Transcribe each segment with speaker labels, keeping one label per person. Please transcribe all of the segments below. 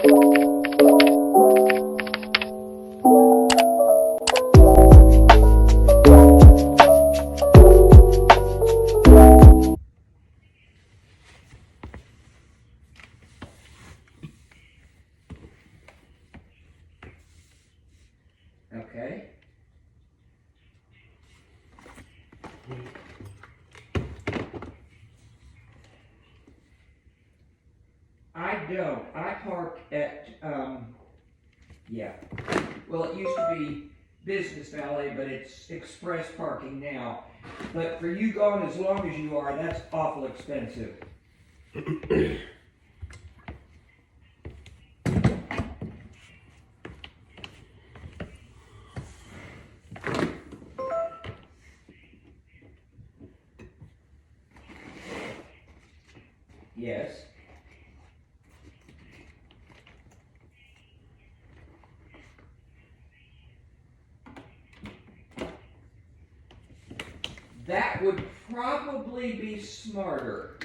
Speaker 1: Okay. I don't. I park at, yeah. Well, it used to be Business Valet, but it's express parking now. But for you going as long as you are, that's awful expensive. Yes. That would probably be smarter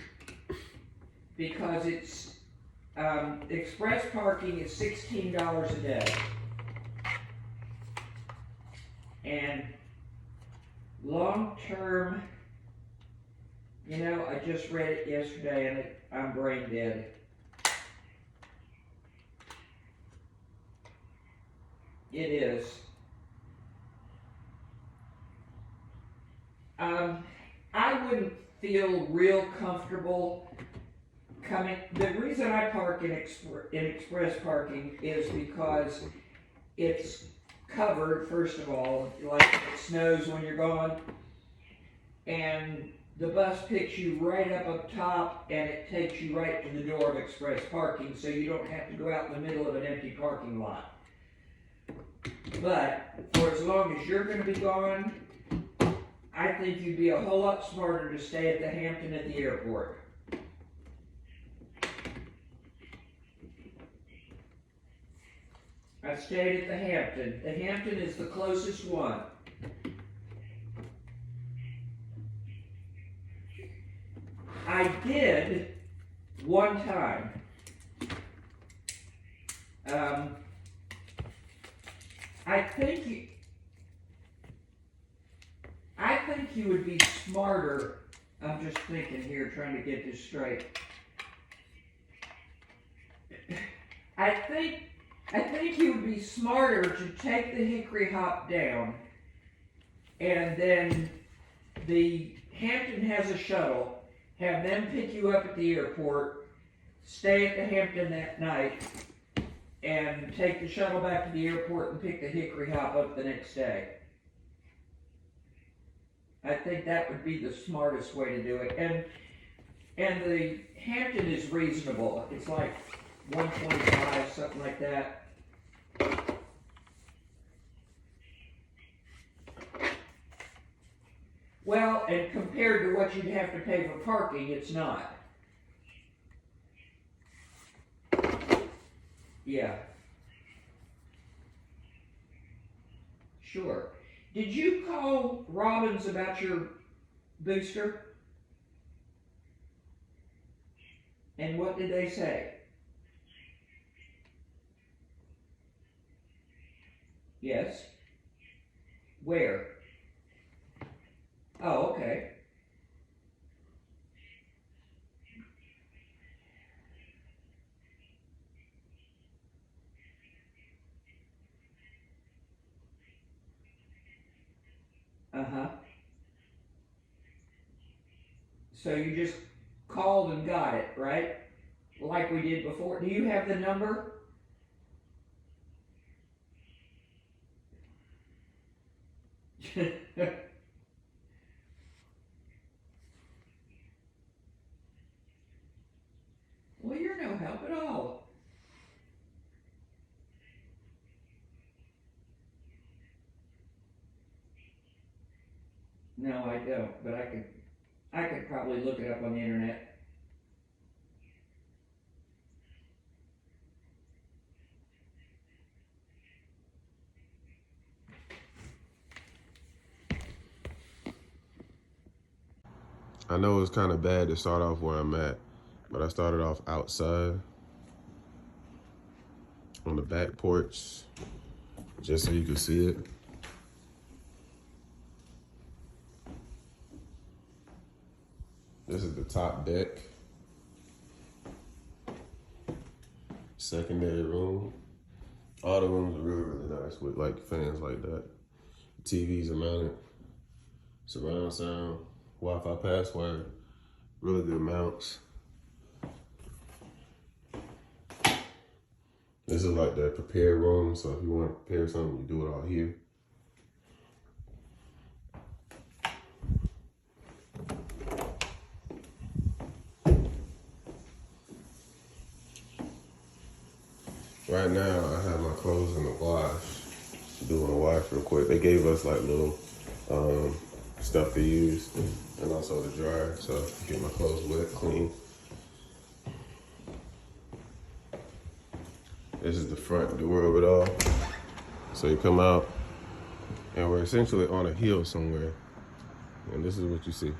Speaker 1: because it's express parking is $16 a day, and long term. You know, I just read it yesterday and I'm brain dead. It is. I wouldn't feel real comfortable coming. The reason I park in express parking is because it's covered, first of all, like it snows when you're gone, and the bus picks you right up top and it takes you right to the door of express parking, so you don't have to go out in the middle of an empty parking lot. But for as long as you're going to be gone, I think you'd be a whole lot smarter to stay at the Hampton at the airport. I stayed at the Hampton. The Hampton is the closest one. I did one time. I think you would be smarter. I'm just thinking here, trying to get this straight. I think you would be smarter to take the Hickory Hop down, and then the Hampton has a shuttle. Have them pick you up at the airport, stay at the Hampton that night, and take the shuttle back to the airport and pick the Hickory Hop up the next day. I think that would be the smartest way to do it. And the Hampton is reasonable. It's like $125, something like that. Well, and compared to what you'd have to pay for parking, it's not. Yeah. Sure. Did you call Robbins about your booster? And what did they say? Yes. Where? Oh, okay. Uh-huh. So you just called and got it, right? Like we did before. Do you have the number? Well, you're no help at all. No, I don't, but I could probably look it up on the internet.
Speaker 2: I know it's kind of bad to start off where I'm at, but I started off outside. on the back porch, just so you can see it. This is the top deck. Secondary room. All the rooms are really, really nice with like fans like that. TVs are mounted. Surround sound. Wi-Fi password. Really good mounts. This is like the prepared room, so if you want to prepare something, you do it all here. Right now, I have my clothes in the wash. Doing a wash real quick. They gave us like little stuff to use and also the dryer, so get my clothes wet, clean. This is the front door of it all. So you come out, and we're essentially on a hill somewhere, and this is what you see.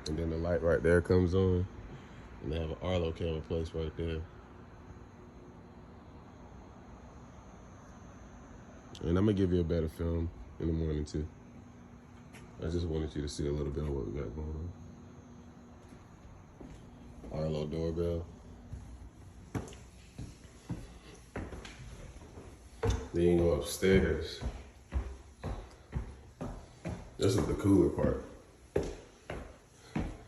Speaker 2: And then the light right there comes on, and they have an Arlo camera placed right there. And I'm gonna give you a better film in the morning too. I just wanted you to see a little bit of what we got going on. Arlo doorbell. Then you go upstairs. This is the cooler part.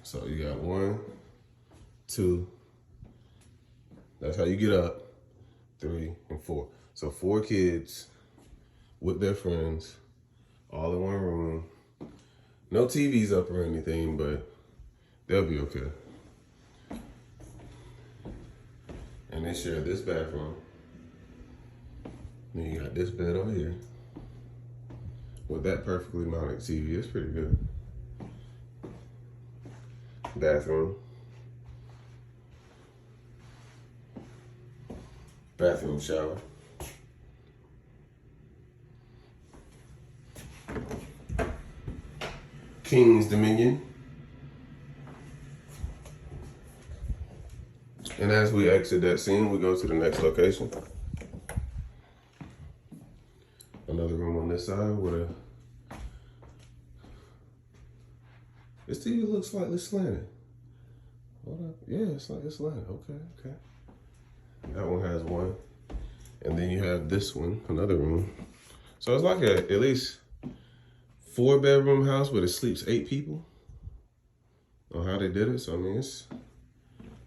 Speaker 2: So you got 1, 2. That's how you get up. 3 and 4. So 4 kids with their friends, all in one room. No TVs up or anything, but they'll be okay. And they share this bathroom. Then you got this bed over here. With that perfectly mounted TV, it's pretty good. Bathroom. Bathroom shower. King's Dominion. And as we exit that scene, we go to the next location. Another room on this side with a... This TV looks slightly slanted. Hold up. Yeah, it's like it's slanted. Okay. That one has one. And then you have this one, another room. So it's like at least 4-bedroom house where it sleeps 8 people on how they did it. So I mean, it's,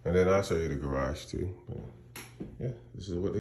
Speaker 2: and then I'll show you the garage too. But yeah, this is what they...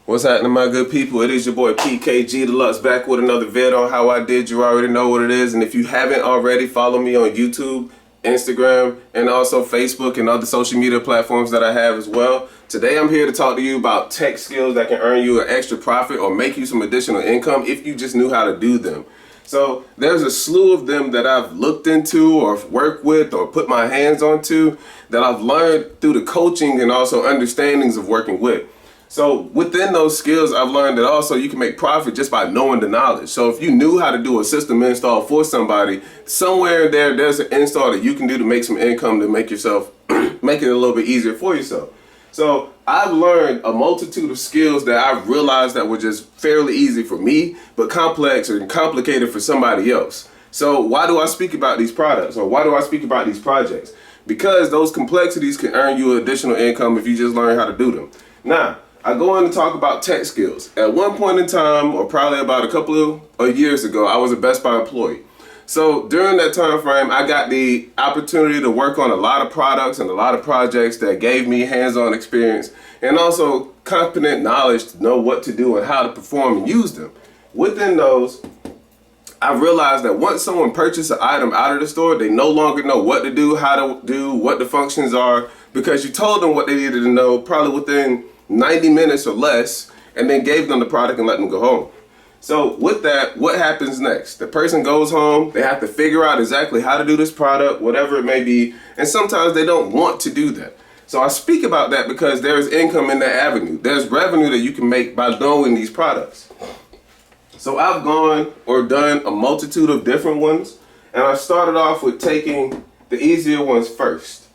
Speaker 2: What's happening, my good people? It is your boy PKG Deluxe back with another vid on how I did. You already know what it is. And if you haven't already, follow me on YouTube, Instagram, and also Facebook and other social media platforms that I have as well. Today I'm here to talk to you about tech skills that can earn you an extra profit or make you some additional income if you just knew how to do them. So there's a slew of them that I've looked into or worked with or put my hands onto that I've learned through the coaching and also understandings of working with. So within those skills, I've learned that also you can make profit just by knowing the knowledge. So if you knew how to do a system install for somebody, somewhere there's an install that you can do to make some income to make yourself, make it a little bit easier for yourself. So I've learned a multitude of skills that I've realized that were just fairly easy for me, but complex and complicated for somebody else. So why do I speak about these products, or why do I speak about these projects? Because those complexities can earn you additional income if you just learn how to do them. Now, I go on to talk about tech skills. At one point in time, or probably about a couple of years ago, I was a Best Buy employee. So during that time frame, I got the opportunity to work on a lot of products and a lot of projects that gave me hands-on experience and also competent knowledge to know what to do and how to perform and use them. Within those, I realized that once someone purchased an item out of the store, they no longer know what to do, how to do, what the functions are, because you told them what they needed to know probably within 90 minutes or less, and then gave them the product and let them go home. So with that, what happens next? The person goes home, they have to figure out exactly how to do this product, whatever it may be, and sometimes they don't want to do that. So I speak about that because there is income in that avenue. There's revenue that you can make by knowing these products. So I've gone or done a multitude of different ones, and I started off with taking the easier ones first.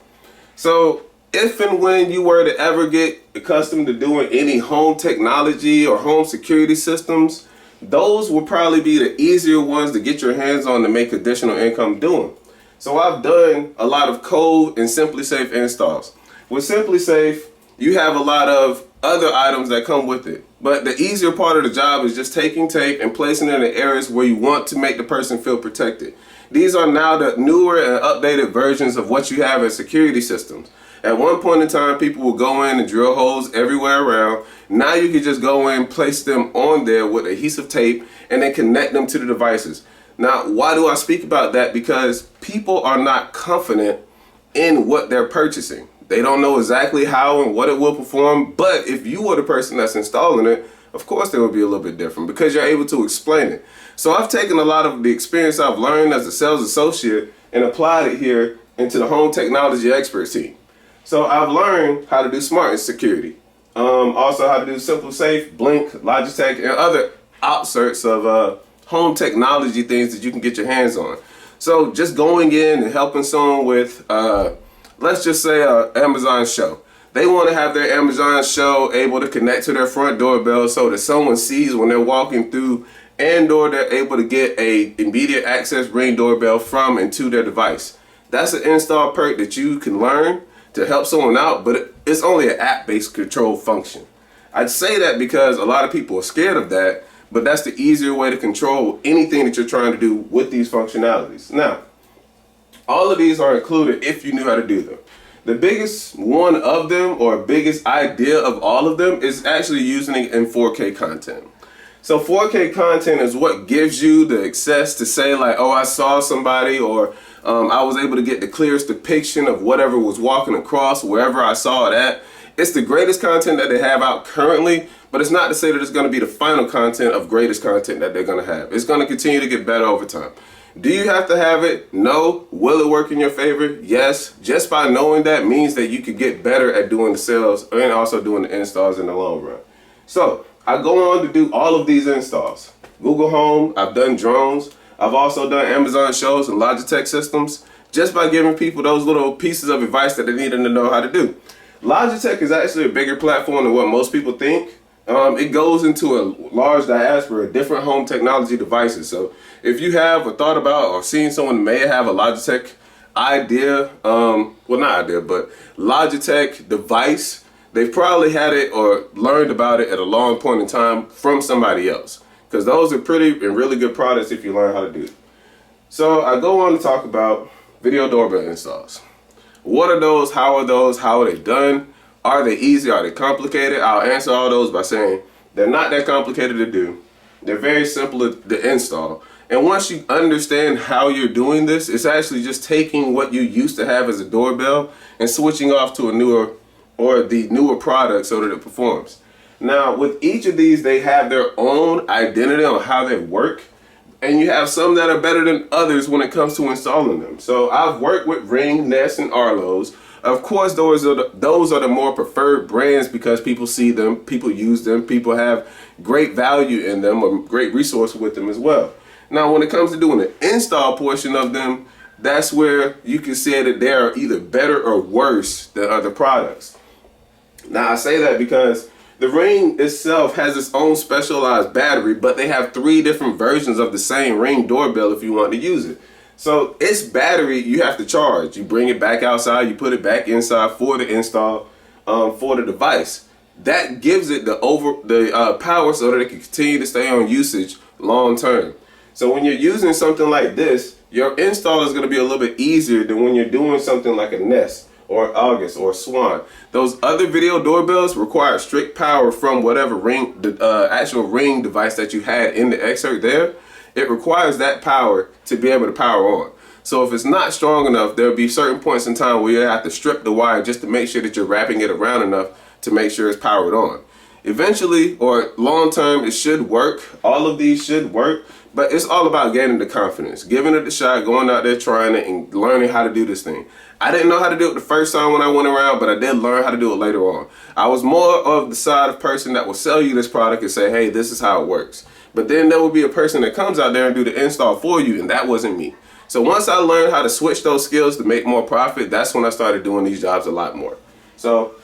Speaker 2: So if and when you were to ever get accustomed to doing any home technology or home security systems, those will probably be the easier ones to get your hands on to make additional income doing. So I've done a lot of code and SimpliSafe installs. With SimpliSafe, you have a lot of other items that come with it. But the easier part of the job is just taking tape and placing it in the areas where you want to make the person feel protected. These are now the newer and updated versions of what you have in security systems. At one point in time, people would go in and drill holes everywhere around. Now you can just go in, place them on there with adhesive tape, and then connect them to the devices. Now, why do I speak about that? Because people are not confident in what they're purchasing. They don't know exactly how and what it will perform, but if you were the person that's installing it, of course it would be a little bit different because you're able to explain it. So I've taken a lot of the experience I've learned as a sales associate and applied it here into the home technology expert team. So I've learned how to do smart security, also how to do SimpliSafe, Blink, Logitech, and other outserts of home technology things that you can get your hands on. So just going in and helping someone with, let's just say Amazon show. They want to have their Amazon show able to connect to their front doorbell so that someone sees when they're walking through, and or they're able to get a immediate access Ring doorbell from and to their device. That's an install perk that you can learn to help someone out, but it's only an app-based control function. I'd say that because a lot of people are scared of that, but that's the easier way to control anything that you're trying to do with these functionalities. Now, all of these are included if you knew how to do them. The biggest one of them, or biggest idea of all of them, is actually using it in 4K content. So 4K content is what gives you the access to say like, oh, I saw somebody, or I was able to get the clearest depiction of whatever was walking across wherever I saw it at. It's the greatest content that they have out currently, but it's not to say that it's going to be the final content of greatest content that they're going to have. It's going to continue to get better over time. Do you have to have it? No. Will it work in your favor? Yes. Just by knowing that means that you could get better at doing the sales and also doing the installs in the long run. So I go on to do all of these installs. Google Home, I've done drones. I've also done Amazon shows and Logitech systems just by giving people those little pieces of advice that they need to know how to do. Logitech is actually a bigger platform than what most people think. It goes into a large diaspora of different home technology devices. So if you have or thought about or seen someone may have a Logitech idea, well not idea, but Logitech device, they've probably had it or learned about it at a long point in time from somebody else. Because those are pretty and really good products if you learn how to do it. So I go on to talk about video doorbell installs. What are those? How are those? How are they done? Are they easy? Are they complicated? I'll answer all those by saying they're not that complicated to do. They're very simple to install. And once you understand how you're doing this, it's actually just taking what you used to have as a doorbell and switching off to a newer or the newer product so that it performs. Now, with each of these, they have their own identity on how they work. And you have some that are better than others when it comes to installing them. So I've worked with Ring, Nest, and Arlo's. Of course, those are the more preferred brands because people see them, people use them, people have great value in them or great resource with them as well. Now, when it comes to doing the install portion of them, that's where you can say that they are either better or worse than other products. Now, I say that because the Ring itself has its own specialized battery, but they have 3 different versions of the same Ring doorbell if you want to use it. So its battery, you have to charge. You bring it back outside, you put it back inside for the install for the device. That gives it the power so that it can continue to stay on usage long term. So when you're using something like this, your install is going to be a little bit easier than when you're doing something like a Nest or August or Swan. Those other video doorbells require strict power from whatever Ring, the actual Ring device that you had in the excerpt there. It requires that power to be able to power on. So if it's not strong enough, there'll be certain points in time where you have to strip the wire just to make sure that you're wrapping it around enough to make sure it's powered on. Eventually, or long term, it should work. All of these should work, but it's all about gaining the confidence, giving it a shot, going out there, trying it, and learning how to do this thing. I didn't know how to do it the first time when I went around, but I did learn how to do it later on. I was more of the side of person that will sell you this product and say, hey, this is how it works. But then there will be a person that comes out there and do the install for you, and that wasn't me. So once I learned how to switch those skills to make more profit, that's when I started doing these jobs a lot more. So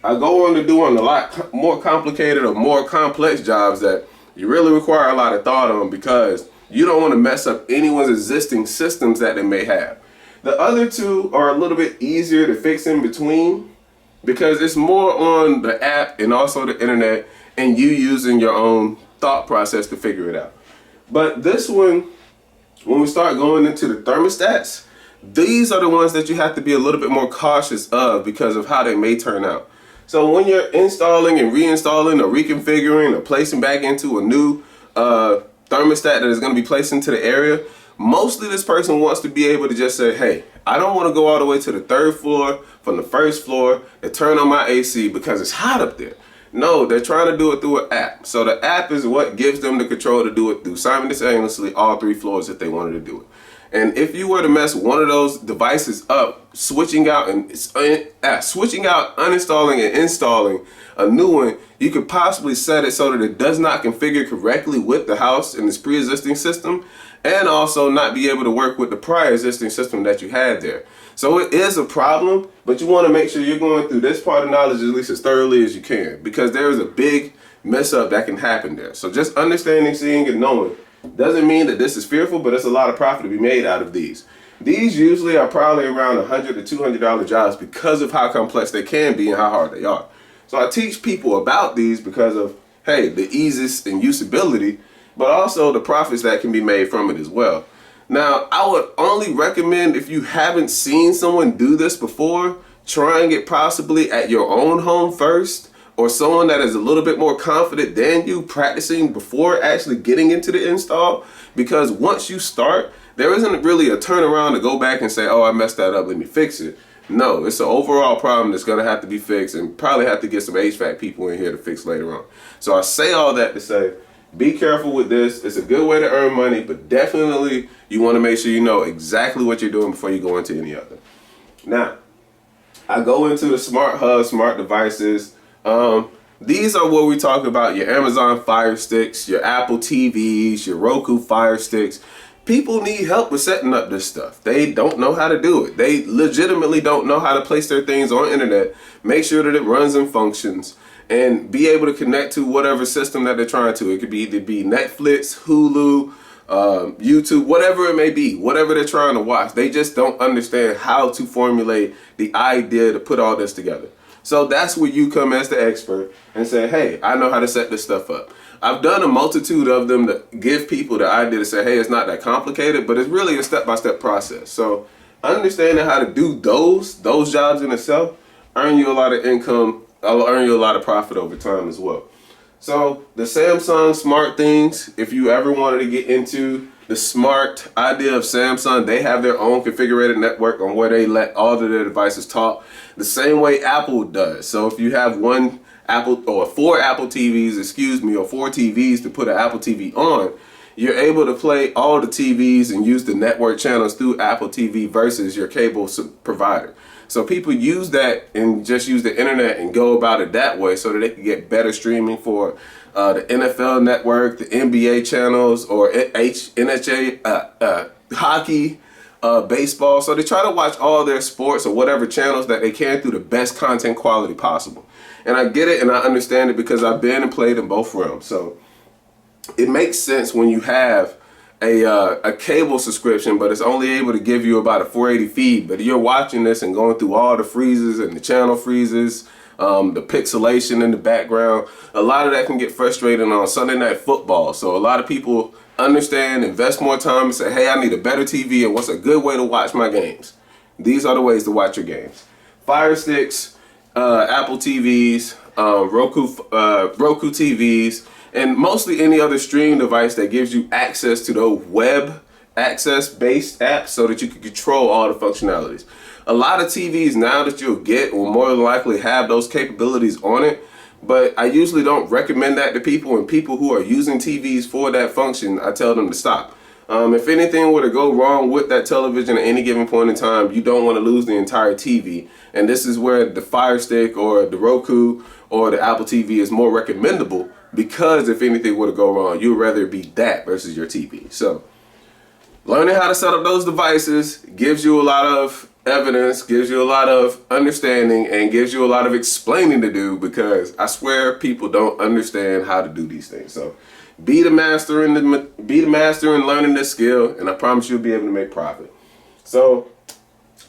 Speaker 2: I go on to doing a lot more complicated or more complex jobs that you really require a lot of thought on because you don't want to mess up anyone's existing systems that they may have. The other two are a little bit easier to fix in between because it's more on the app and also the internet and you using your own thought process to figure it out. But this one, when we start going into the thermostats, these are the ones that you have to be a little bit more cautious of because of how they may turn out. So when you're installing and reinstalling or reconfiguring or placing back into a new thermostat that is going to be placed into the area, mostly this person wants to be able to just say, hey, I don't want to go all the way to the 3rd floor from the 1st floor and turn on my AC because it's hot up there. No, they're trying to do it through an app. So the app is what gives them the control to do it through simultaneously all 3 floors if they wanted to do it. And if you were to mess one of those devices up, switching out, uninstalling and installing a new one, you could possibly set it so that it does not configure correctly with the house and its pre-existing system, and also not be able to work with the prior existing system that you had there. So it is a problem, but you want to make sure you're going through this part of knowledge at least as thoroughly as you can, because there is a big mess up that can happen there. So just understanding, seeing, and knowing doesn't mean that this is fearful, but there's a lot of profit to be made out of these. These usually are probably around $100 to $200 jobs because of how complex they can be and how hard they are. So I teach people about these because of, hey, the eases and usability, but also the profits that can be made from it as well. Now, I would only recommend if you haven't seen someone do this before, trying it possibly at your own home first, or someone that is a little bit more confident than you practicing before actually getting into the install, because once you start, there isn't really a turnaround to go back and say, oh, I messed that up, let me fix it. No, it's an overall problem that's going to have to be fixed and probably have to get some HVAC people in here to fix later on. So I say all that to say, be careful with this. It's a good way to earn money, but definitely you want to make sure you know exactly what you're doing before you go into any other. Now, I go into the smart hub, smart devices. These are what we talk about, your Amazon Fire Sticks, your Apple TVs, your Roku Fire Sticks. People need help with setting up this stuff. They don't know how to do it. They legitimately don't know how to place their things on internet, make sure that it runs and functions, and be able to connect to whatever system that they're trying to. It could be either be Netflix, Hulu, YouTube, whatever it may be, whatever they're trying to watch. They just don't understand how to formulate the idea to put all this together. So that's where you come as the expert and say, hey, I know how to set this stuff up. I've done a multitude of them to give people the idea to say, hey, it's not that complicated, but it's really a step-by-step process. So understanding how to do those jobs in itself earn you a lot of income, earn you a lot of profit over time as well. So the Samsung Smart Things, if you ever wanted to get into the smart idea of Samsung, they have their own configurated network on where they let all of their devices talk the same way Apple does. So if you have one Apple or 4 Apple TVs, or 4 TVs to put an Apple TV on, you're able to play all the TVs and use the network channels through Apple TV versus your cable provider. So people use that and just use the internet and go about it that way so that they can get better streaming for the NFL network, the NBA channels, or NHA, hockey, baseball. So they try to watch all their sports or whatever channels that they can through the best content quality possible. And I get it and I understand it because I've been and played in both realms. So it makes sense when you have a cable subscription, but it's only able to give you about a 480 feed. But you're watching this and going through all the freezes and the channel freezes, the pixelation in the background. A lot of that can get frustrating on Sunday Night Football. So a lot of people understand, invest more time and say, hey, I need a better TV and what's a good way to watch my games? These are the ways to watch your games. Fire Sticks, Apple TVs, Roku TVs, and mostly any other streaming device that gives you access to the web access-based apps so that you can control all the functionalities. A lot of TVs now that you'll get will more than likely have those capabilities on it, but I usually don't recommend that to people, and people who are using TVs for that function, I tell them to stop. If anything were to go wrong with that television at any given point in time, you don't want to lose the entire TV. And this is where the Fire Stick or the Roku or the Apple TV is more recommendable, because if anything were to go wrong, you'd rather be that versus your TV. So learning how to set up those devices gives you a lot of evidence, gives you a lot of understanding, and gives you a lot of explaining to do, because I swear people don't understand how to do these things. So be the master in learning this skill, and I promise you'll be able to make profit. So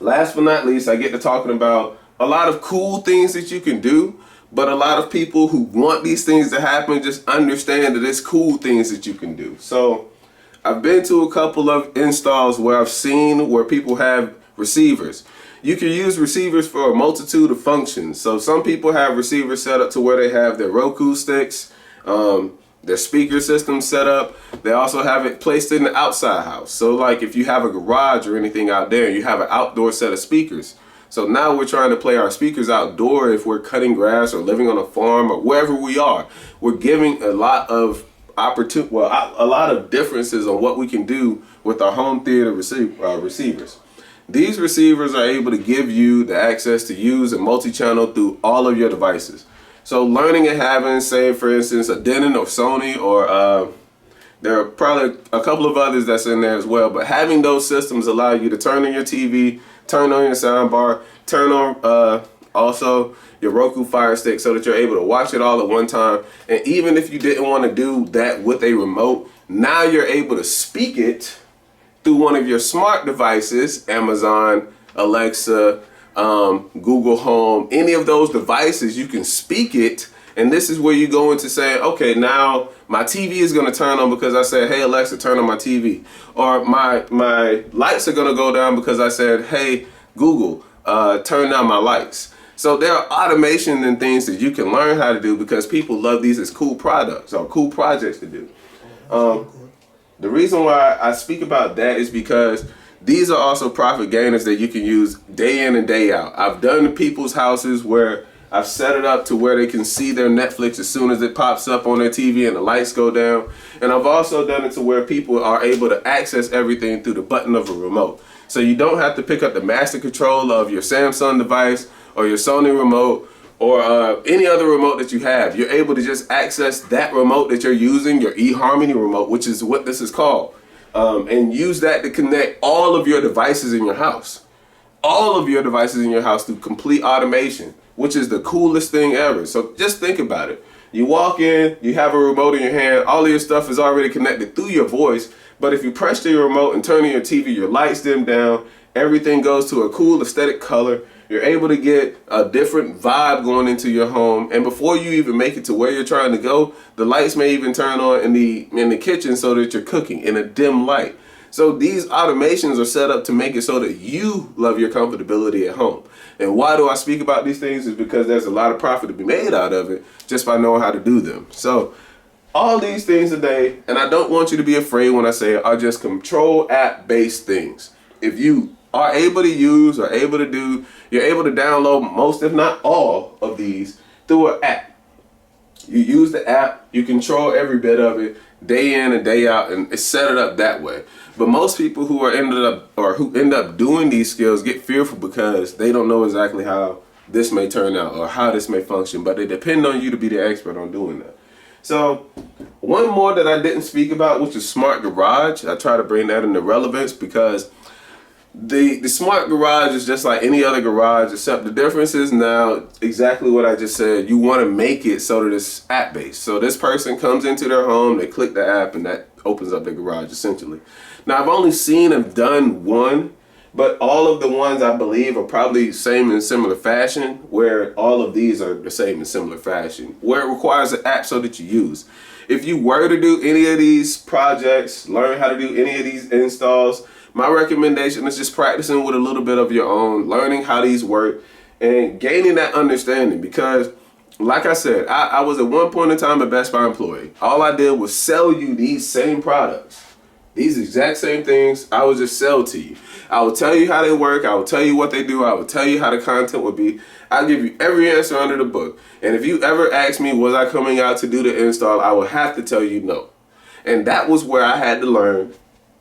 Speaker 2: last but not least, I get to talking about a lot of cool things that you can do, but a lot of people who want these things to happen just understand that it's cool things that you can do. So I've been to a couple of installs where I've seen where people have receivers. You can use receivers for a multitude of functions. So some people have receivers set up to where they have their Roku sticks, their speaker system set up. They also have it placed in the outside house. So like if you have a garage or anything out there, you have an outdoor set of speakers. So now we're trying to play our speakers outdoor if we're cutting grass or living on a farm or wherever we are. We're giving a lot of a lot of differences on what we can do with our home theater receivers. These receivers are able to give you the access to use a multi-channel through all of your devices. So learning and having, say for instance, a Denon or Sony, or there are probably a couple of others that's in there as well, but having those systems allow you to turn on your TV, turn on your soundbar, turn on also your Roku Fire Stick, so that you're able to watch it all at one time. And even if you didn't want to do that with a remote, now you're able to speak it through one of your smart devices, Amazon, Alexa, Google Home, any of those devices, you can speak it. And this is where you go into saying, okay, now my TV is going to turn on because I said, hey, Alexa, turn on my TV. Or my lights are going to go down because I said, hey, Google, turn down my lights. So there are automation and things that you can learn how to do because people love these as cool products or cool projects to do. The reason why I speak about that is because these are also profit gainers that you can use day in and day out. I've done people's houses where I've set it up to where they can see their Netflix as soon as it pops up on their TV and the lights go down. And I've also done it to where people are able to access everything through the button of a remote. So you don't have to pick up the master control of your Samsung device or your Sony remote or any other remote that you have. You're able to just access that remote that you're using, your eHarmony remote, which is what this is called, and use that to connect all of your devices in your house. All of your devices in your house through complete automation, which is the coolest thing ever. So just think about it. You walk in, you have a remote in your hand, all of your stuff is already connected through your voice, but if you press to your remote and turn on your TV, your lights dim down, everything goes to a cool aesthetic color. You're able to get a different vibe going into your home, and before you even make it to where you're trying to go, the lights may even turn on in the kitchen so that you're cooking in a dim light. So these automations are set up to make it so that you love your comfortability at home. And why do I speak about these things? Is because there's a lot of profit to be made out of it just by knowing how to do them. So all these things today, and I don't want you to be afraid when I say it, are just control app based things. If you are able to use or able to do, you're able to download most, if not all, of these through an app. You use the app, you control every bit of it, day in and day out, and it's set it up that way. But most people who end up doing these skills get fearful because they don't know exactly how this may turn out or how this may function, but they depend on you to be the expert on doing that. So one more that I didn't speak about, which is Smart Garage. I try to bring that into relevance because the Smart Garage is just like any other garage, except the difference is now exactly what I just said. You want to make it so that it's app-based. So this person comes into their home, they click the app, and that opens up the garage essentially. Now I've only seen and done one, but all of the ones I believe are probably same in similar fashion, where all of these are the same in similar fashion, where it requires an app so that you use. If you were to do any of these projects, learn how to do any of these installs, my recommendation is just practicing with a little bit of your own, learning how these work, and gaining that understanding. Because, like I said, I was at one point in time a Best Buy employee. All I did was sell you these same products. These exact same things, I would just sell to you. I will tell you how they work. I will tell you what they do. I will tell you how the content would be. I'll give you every answer under the book. And if you ever ask me, was I coming out to do the install, I will have to tell you no. And that was where I had to learn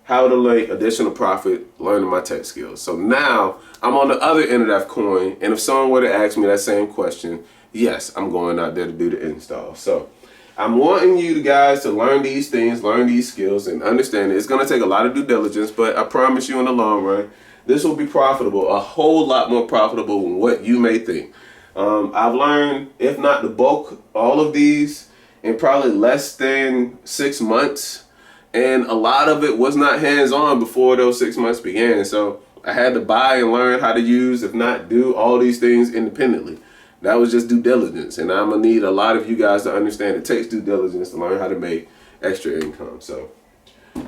Speaker 2: how to make additional profit, learning my tech skills. So now I'm on the other end of that coin. And if someone were to ask me that same question, yes, I'm going out there to do the install. So I'm wanting you guys to learn these things, learn these skills, and understand it. It's going to take a lot of due diligence, but I promise you in the long run, this will be profitable, a whole lot more profitable than what you may think. I've learned, if not the bulk, all of these in probably less than 6 months. And a lot of it was not hands-on before those 6 months began. So I had to buy and learn how to use, if not do, all these things independently. That was just due diligence. And I'm going to need a lot of you guys to understand it takes due diligence to learn how to make extra income. So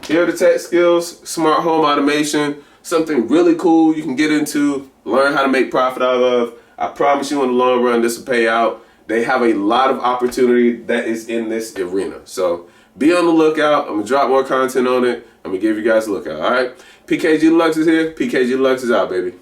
Speaker 2: here are the tech skills, smart home automation, something really cool you can get into, learn how to make profit out of. I promise you in the long run, this will pay out. They have a lot of opportunity that is in this arena. So be on the lookout. I'm going to drop more content on it. I'm going to give you guys a lookout, all right? PKG Deluxe is here. PKG Deluxe is out, baby.